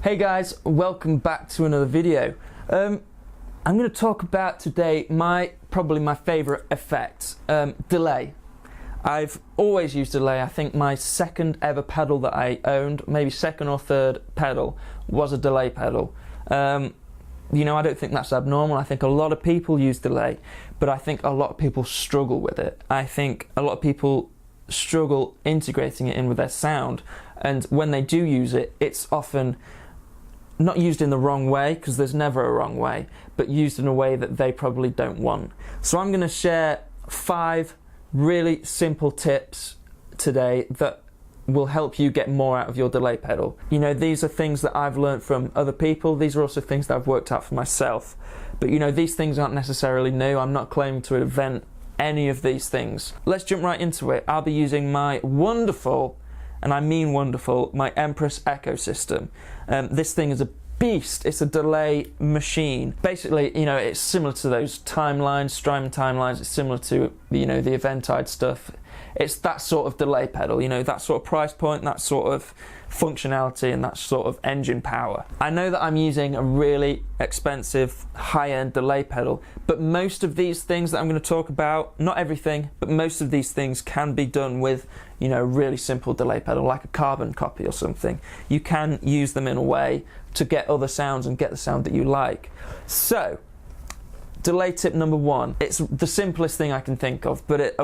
Hey guys, welcome back to another video. I'm going to talk about today probably my favourite effect, delay. I've always used delay. I think my second ever pedal that I owned, maybe second or third pedal, was a delay pedal. You know, I don't think that's abnormal. I think a lot of people use delay, but I think a lot of people struggle with it. I think a lot of people struggle integrating it in with their sound, and when they do use it, it's often not used in the wrong way, because there's never a wrong way, but used in a way that they probably don't want. So I'm going to share 5 really simple tips today that will help you get more out of your delay pedal. You know, these are things that I've learned from other people. These are also things that I've worked out for myself. But you know, these things aren't necessarily new. I'm not claiming to invent any of these things. Let's jump right into it. I'll be using my wonderful, and I mean wonderful, my Empress Echosystem. This thing is a beast. It's a delay machine. Basically, you know, it's similar to those timelines, Strymon timelines. It's similar to, you know, the Eventide stuff. It's that sort of delay pedal, you know, that sort of price point, that sort of functionality, and that sort of engine power. I know that I'm using a really expensive high-end delay pedal, but most of these things that I'm going to talk about, not everything, but most of these things can be done with, you know, really simple delay pedal, like a carbon copy or something. You can use them in a way to get other sounds and get the sound that you like. So, delay tip number 1. It's the simplest thing I can think of, but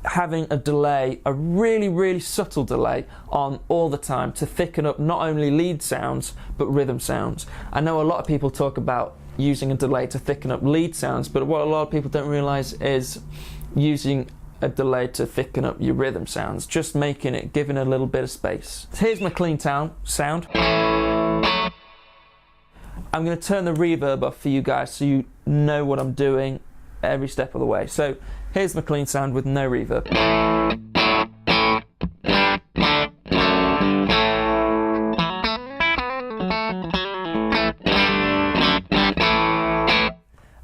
having a delay, a really subtle delay on all the time to thicken up not only lead sounds but rhythm sounds. I know a lot of people talk about using a delay to thicken up lead sounds, but what a lot of people don't realize is using a delay to thicken up your rhythm sounds, just giving it a little bit of space. Here's my clean sound. I'm going to turn the reverb off for you guys so you know what I'm doing every step of the way. So here's my clean sound with no reverb.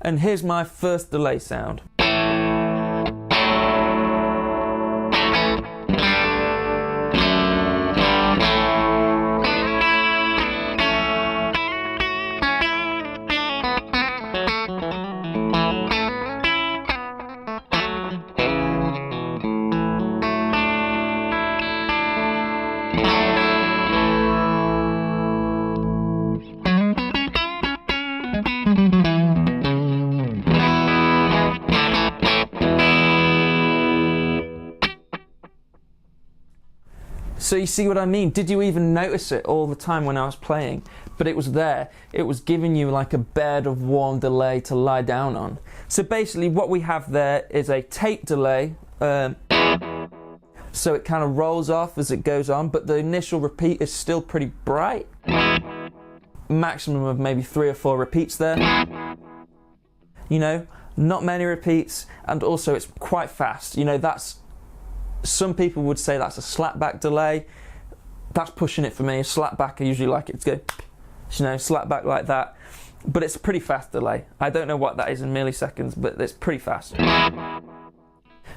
And here's my first delay sound. So you see what I mean? Did you even notice it all the time when I was playing? But it was there. It was giving you like a bed of warm delay to lie down on. So basically what we have there is a tape delay. So it kind of rolls off as it goes on, but the initial repeat is still pretty bright. Maximum of maybe 3 or 4 repeats there. You know, not many repeats, and also it's quite fast. You know, some people would say that's a slapback delay. That's pushing it for me. A slapback, I usually like it to go, you know, slapback like that. But it's a pretty fast delay. I don't know what that is in milliseconds, but it's pretty fast.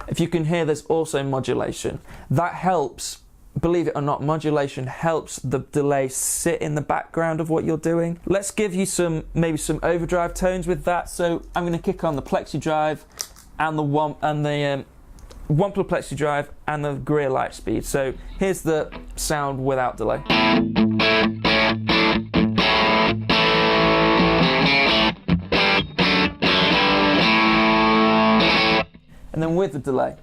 If you can hear, there's also modulation. That helps, believe it or not, modulation helps the delay sit in the background of what you're doing. Let's give you maybe some overdrive tones with that. So I'm going to kick on the plexi drive and the Wampler plexi drive and the Greer light speed. So here's the sound without delay. And then with the delay.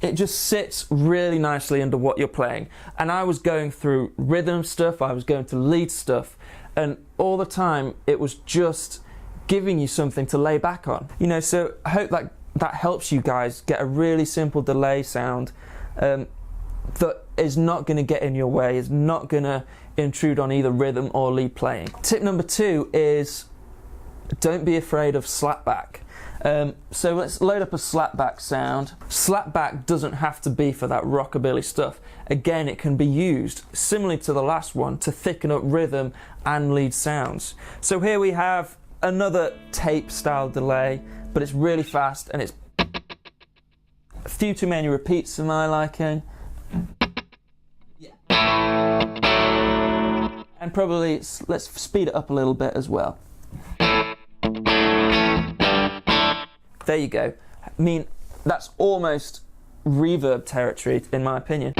It just sits really nicely under what you're playing. And I was going through rhythm stuff, I was going to lead stuff, and all the time it was just giving you something to lay back on. You know, so I hope that that helps you guys get a really simple delay sound that is not going to get in your way, is not going to intrude on either rhythm or lead playing. Tip number 2 is don't be afraid of slapback. So let's load up a slapback sound. Slapback doesn't have to be for that rockabilly stuff. Again, it can be used, similarly to the last one, to thicken up rhythm and lead sounds. So here we have another tape style delay, but it's really fast and it's a few too many repeats for my liking. And probably let's speed it up a little bit as well. There you go. I mean, that's almost reverb territory in my opinion.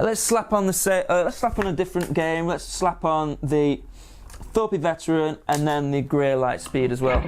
Let's slap on let's slap on a different game. Let's slap on the V40 Veteran and then the Greer Lightspeed as well.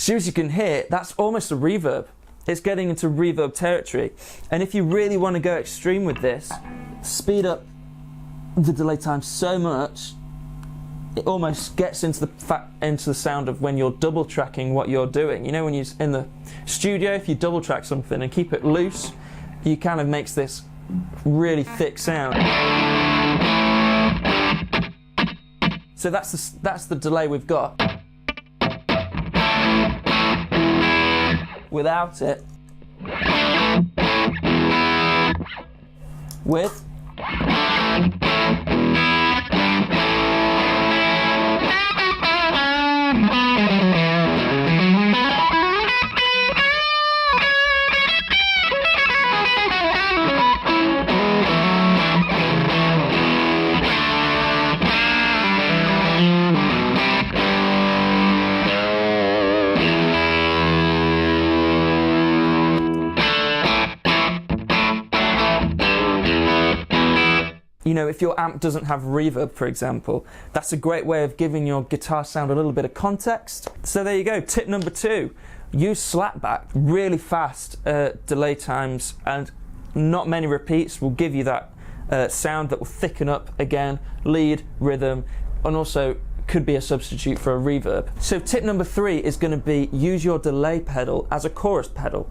As you can hear, that's almost a reverb. It's getting into reverb territory. And if you really want to go extreme with this, speed up the delay time so much, it almost gets into the sound of when you're double tracking what you're doing. You know, when you're in the studio, if you double track something and keep it loose, you kind of makes this really thick sound. So that's the delay we've got. Without it, with you know, if your amp doesn't have reverb, for example, that's a great way of giving your guitar sound a little bit of context. So there you go, tip number 2, use slapback, really fast delay times and not many repeats will give you that sound that will thicken up again, lead, rhythm, and also could be a substitute for a reverb. So tip number 3 is going to be use your delay pedal as a chorus pedal.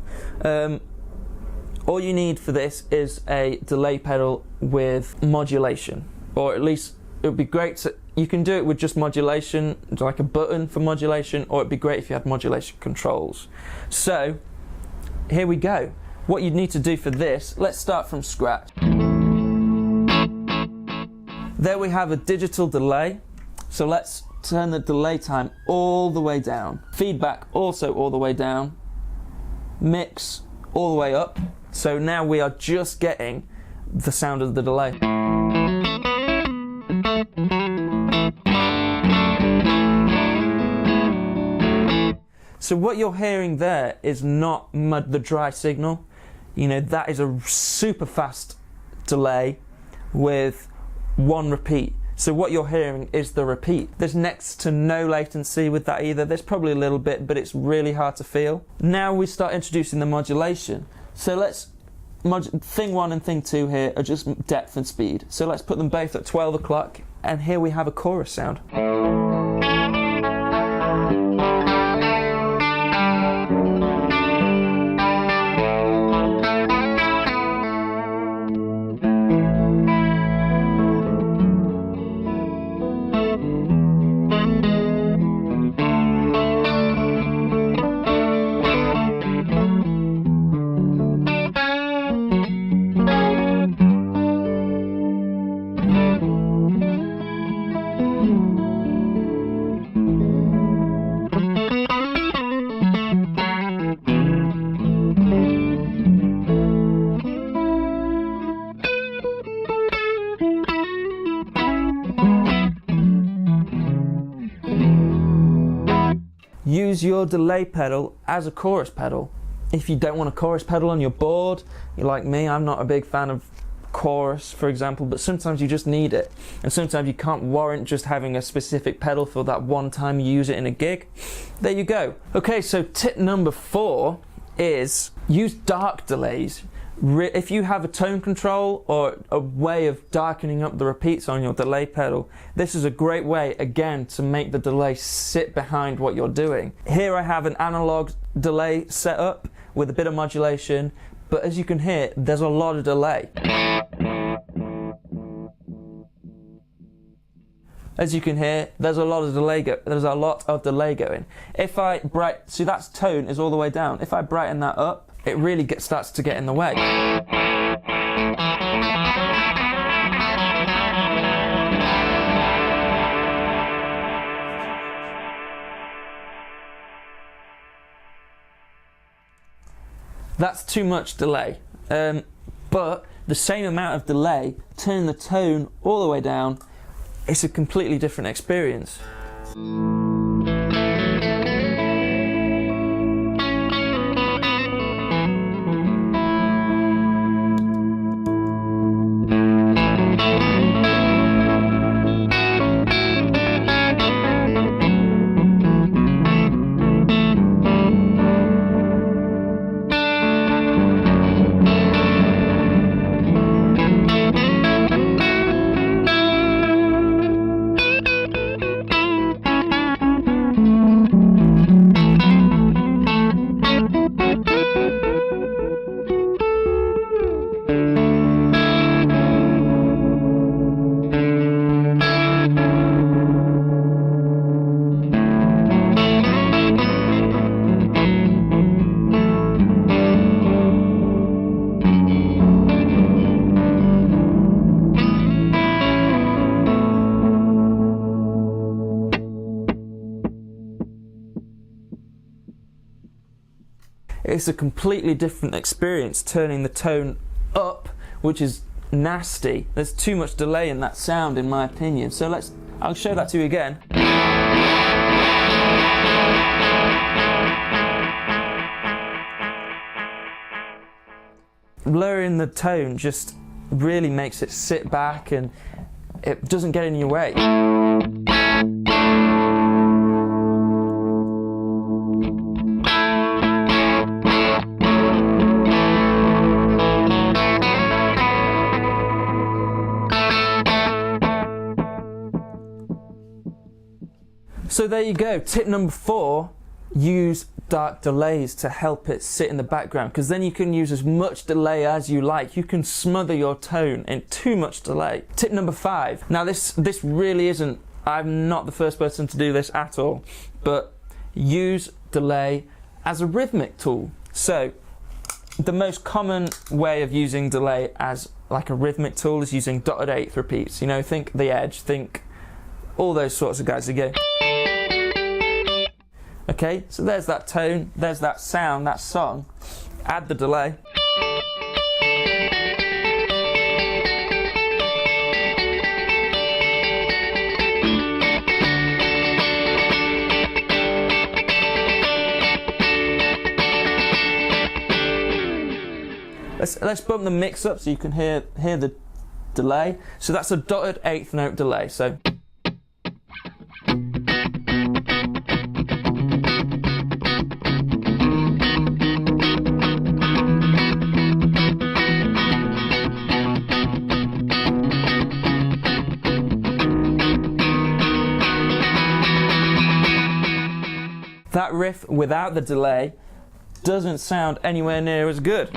All you need for this is a delay pedal with modulation, or at least it would be great to, you can do it with just modulation, like a button for modulation, or it'd be great if you had modulation controls. So here we go. What you need to do for this, let's start from scratch. There we have a digital delay, so let's turn the delay time all the way down. Feedback also all the way down. Mix all the way up. So now we are just getting the sound of the delay. So what you're hearing there is not the dry signal. You know, that is a super fast delay with one repeat. So what you're hearing is the repeat. There's next to no latency with that either. There's probably a little bit, but it's really hard to feel. Now we start introducing the modulation. So let's, thing 1 and thing 2 here are just depth and speed. So let's put them both at 12 o'clock, and here we have a chorus sound. use your delay pedal as a chorus pedal. If you don't want a chorus pedal on your board, you're like me, I'm not a big fan of chorus, for example, but sometimes you just need it, and sometimes you can't warrant just having a specific pedal for that one time you use it in a gig. There you go. Okay, so tip number 4 is use dark delays. If you have a tone control or a way of darkening up the repeats on your delay pedal, this is a great way, again, to make the delay sit behind what you're doing. Here I have an analog delay set up with a bit of modulation, but as you can hear, there's a lot of delay. As you can hear, there's a lot of delay going. If I see, that's tone is all the way down. If I brighten that up, it really starts to get in the way. That's too much delay. But the same amount of delay, turn the tone all the way down, it's a completely different experience. It's a completely different experience turning the tone up, which is nasty. There's too much delay in that sound, in my opinion. So I'll show that to you again. Lowering the tone just really makes it sit back and it doesn't get in your way. So there you go, tip number 4, use dark delays to help it sit in the background, because then you can use as much delay as you like. You can smother your tone in too much delay. Tip number 5, now this really isn't, I'm not the first person to do this at all, but use delay as a rhythmic tool. So the most common way of using delay as like a rhythmic tool is using dotted eighth repeats. You know, think The Edge, think all those sorts of guys that go. Okay, so there's that tone, there's that sound, that song. Add the delay. Let's bump the mix up so you can hear the delay. So that's a dotted eighth note delay. So. That riff without the delay doesn't sound anywhere near as good.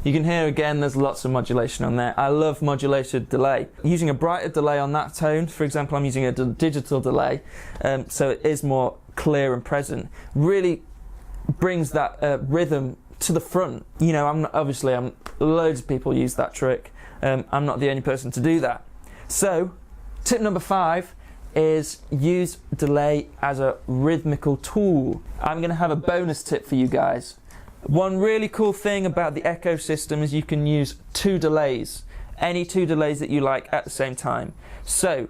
You can hear again there's lots of modulation on there. I love modulated delay. Using a brighter delay on that tone, for example, I'm using a digital delay, so it is more clear and present, really brings that rhythm to the front. You know, loads of people use that trick. I'm not the only person to do that. So, tip number 5 is use delay as a rhythmical tool. I'm going to have a bonus tip for you guys. One really cool thing about the Echosystem is you can use 2 delays, any 2 delays that you like at the same time. So,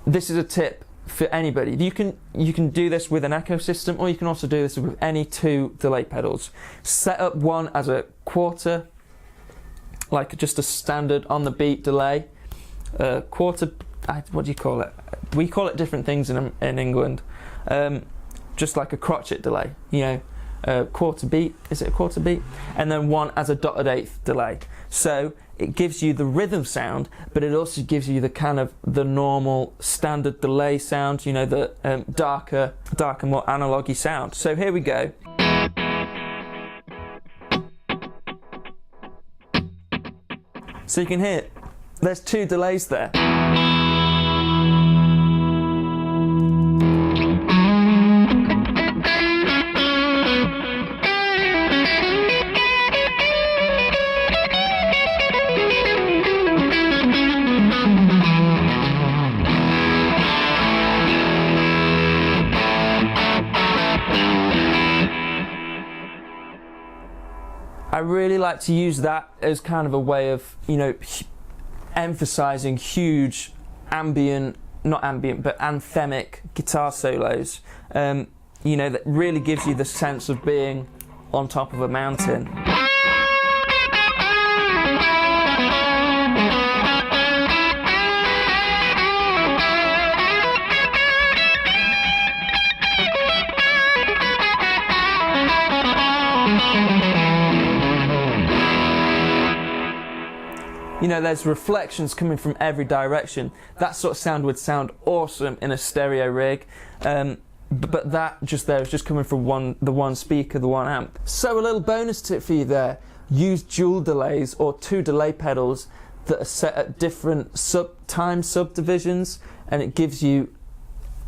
this is a tip for anybody. You can do this with an Echosystem, or you can also do this with any 2 delay pedals. Set up one as a quarter, like just a standard on the beat delay. Quarter, what do you call it? We call it different things in England. Just like a crotchet delay, you know, quarter beat. Is it a quarter beat? And then one as a dotted eighth delay. So it gives you the rhythm sound, but it also gives you the kind of the normal standard delay sound. You know, the darker, more analogue-y sound. So here we go. So you can hear there's 2 delays there. I really like to use that as kind of a way of, you know, emphasizing huge not ambient, but anthemic guitar solos. You know, that really gives you the sense of being on top of a mountain. You know, there's reflections coming from every direction. That sort of sound would sound awesome in a stereo rig, but that just there is just coming from the one speaker, the one amp. So a little bonus tip for you there: use dual delays or 2 delay pedals that are set at different time subdivisions, and it gives you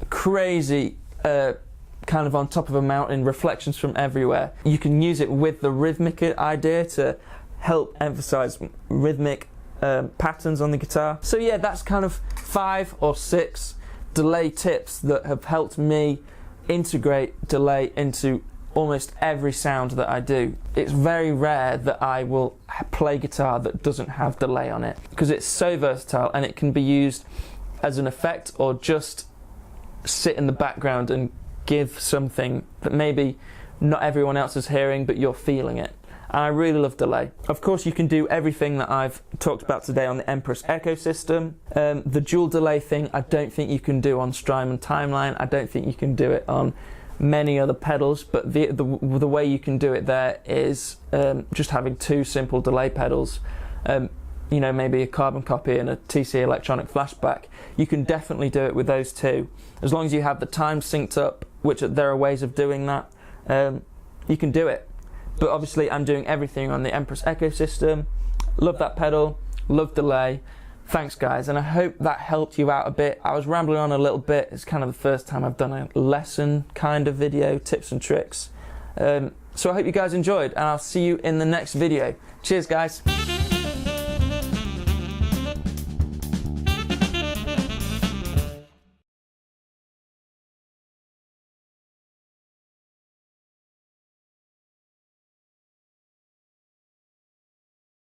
crazy kind of on top of a mountain reflections from everywhere. You can use it with the rhythmic idea to help emphasize rhythmic patterns on the guitar. So yeah, that's kind of 5 or 6 delay tips that have helped me integrate delay into almost every sound that I do. It's very rare that I will play guitar that doesn't have delay on it, because it's so versatile and it can be used as an effect or just sit in the background and give something that maybe not everyone else is hearing but you're feeling it. And I really love delay. Of course, you can do everything that I've talked about today on the Empress Echosystem. The dual delay thing, I don't think you can do on Strymon Timeline. I don't think you can do it on many other pedals, but the way you can do it there is just having 2 simple delay pedals. You know, maybe a carbon copy and a TC electronic flashback. You can definitely do it with those 2. As long as you have the time synced up, which there are ways of doing that, you can do it. But obviously I'm doing everything on the Empress Echosystem. Love that pedal, love delay. Thanks guys, and I hope that helped you out a bit. I was rambling on a little bit. It's kind of the first time I've done a lesson kind of video, tips and tricks. So I hope you guys enjoyed, and I'll see you in the next video. Cheers guys.